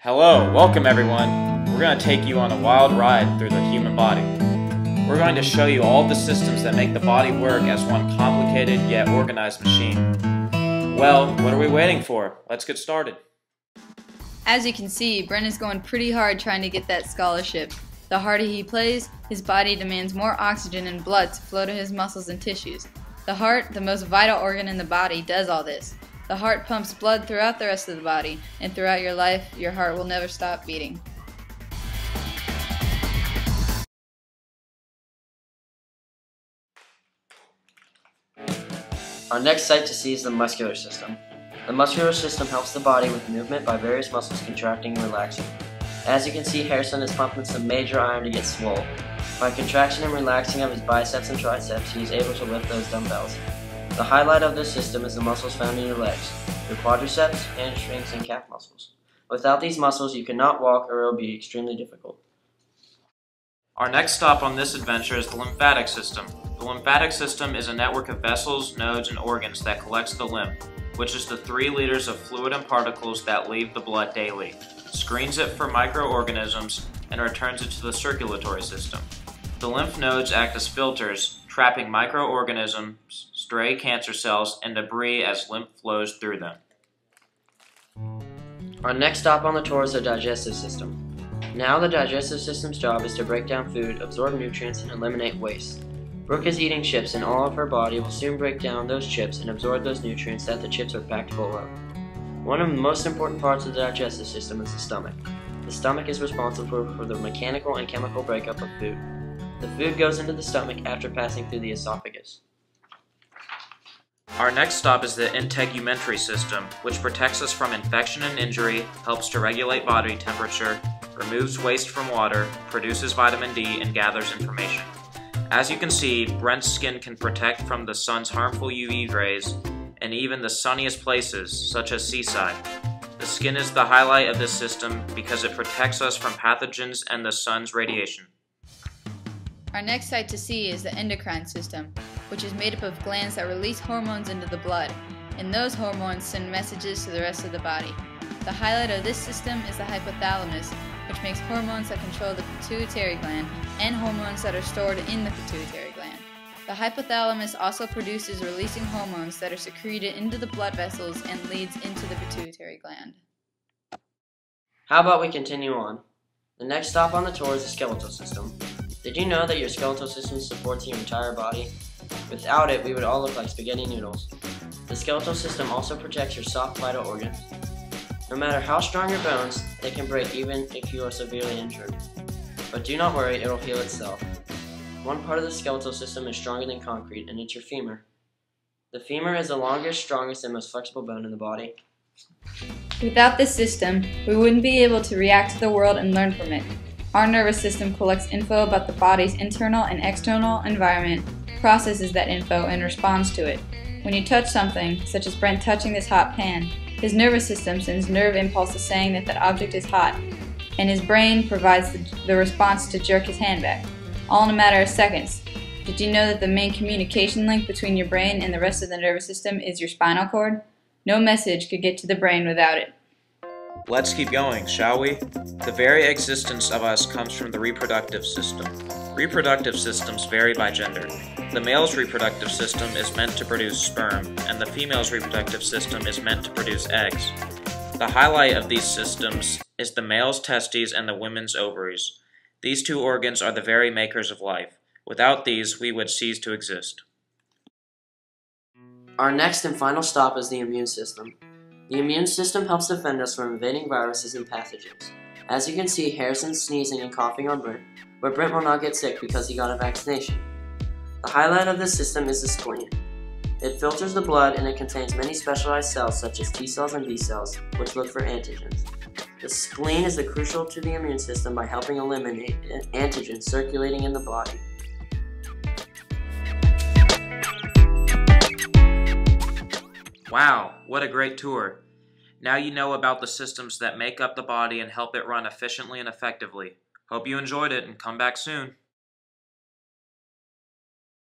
Hello, welcome everyone. We're going to take you on a wild ride through the human body. We're going to show you all the systems that make the body work as one complicated yet organized machine. Well, what are we waiting for? Let's get started. As you can see, Brent is going pretty hard trying to get that scholarship. The harder he plays, his body demands more oxygen and blood to flow to his muscles and tissues. The heart, the most vital organ in the body, does all this. The heart pumps blood throughout the rest of the body, and throughout your life, your heart will never stop beating. Our next sight to see is the muscular system. The muscular system helps the body with movement by various muscles contracting and relaxing. As you can see, Harrison is pumping some major iron to get swole. By contraction and relaxing of his biceps and triceps, he is able to lift those dumbbells. The highlight of this system is the muscles found in your legs, your quadriceps, hamstrings, and calf muscles. Without these muscles, you cannot walk or it will be extremely difficult. Our next stop on this adventure is the lymphatic system. The lymphatic system is a network of vessels, nodes, and organs that collects the lymph, which is the 3 liters of fluid and particles that leave the blood daily, screens it for microorganisms, and returns it to the circulatory system. The lymph nodes act as filters, trapping microorganisms, stray cancer cells, and debris as lymph flows through them. Our next stop on the tour is the digestive system. Now the digestive system's job is to break down food, absorb nutrients, and eliminate waste. Brooke is eating chips and all of her body will soon break down those chips and absorb those nutrients that the chips are packed full of. One of the most important parts of the digestive system is the stomach. The stomach is responsible for the mechanical and chemical breakup of food. The food goes into the stomach after passing through the esophagus. Our next stop is the integumentary system, which protects us from infection and injury, helps to regulate body temperature, removes waste from water, produces vitamin D, and gathers information. As you can see, Brent's skin can protect from the sun's harmful UV rays and even the sunniest places, such as seaside. The skin is the highlight of this system because it protects us from pathogens and the sun's radiation. Our next sight to see is the endocrine system, which is made up of glands that release hormones into the blood, and those hormones send messages to the rest of the body. The highlight of this system is the hypothalamus, which makes hormones that control the pituitary gland and hormones that are stored in the pituitary gland. The hypothalamus also produces releasing hormones that are secreted into the blood vessels and leads into the pituitary gland. How about we continue on? The next stop on the tour is the skeletal system. Did you know that your skeletal system supports your entire body? Without it, we would all look like spaghetti noodles. The skeletal system also protects your soft vital organs. No matter how strong your bones, they can break even if you are severely injured. But do not worry, it'll heal itself. One part of the skeletal system is stronger than concrete, and it's your femur. The femur is the longest, strongest, and most flexible bone in the body. Without this system, we wouldn't be able to react to the world and learn from it. Our nervous system collects info about the body's internal and external environment, processes that info, and responds to it. When you touch something, such as Brent touching this hot pan, his nervous system sends nerve impulses saying that that object is hot, and his brain provides the response to jerk his hand back, all in a matter of seconds. Did you know that the main communication link between your brain and the rest of the nervous system is your spinal cord? No message could get to the brain without it. Let's keep going, shall we? The very existence of us comes from the reproductive system. Reproductive systems vary by gender. The male's reproductive system is meant to produce sperm, and the female's reproductive system is meant to produce eggs. The highlight of these systems is the male's testes and the women's ovaries. These 2 organs are the very makers of life. Without these, we would cease to exist. Our next and final stop is the immune system. The immune system helps defend us from invading viruses and pathogens. As you can see, Harrison's sneezing and coughing on Brent, but Brent will not get sick because he got a vaccination. The highlight of this system is the spleen. It filters the blood and it contains many specialized cells such as T cells and B cells, which look for antigens. The spleen is crucial to the immune system by helping eliminate antigens circulating in the body. Wow, what a great tour. Now you know about the systems that make up the body and help it run efficiently and effectively. Hope you enjoyed it and come back soon.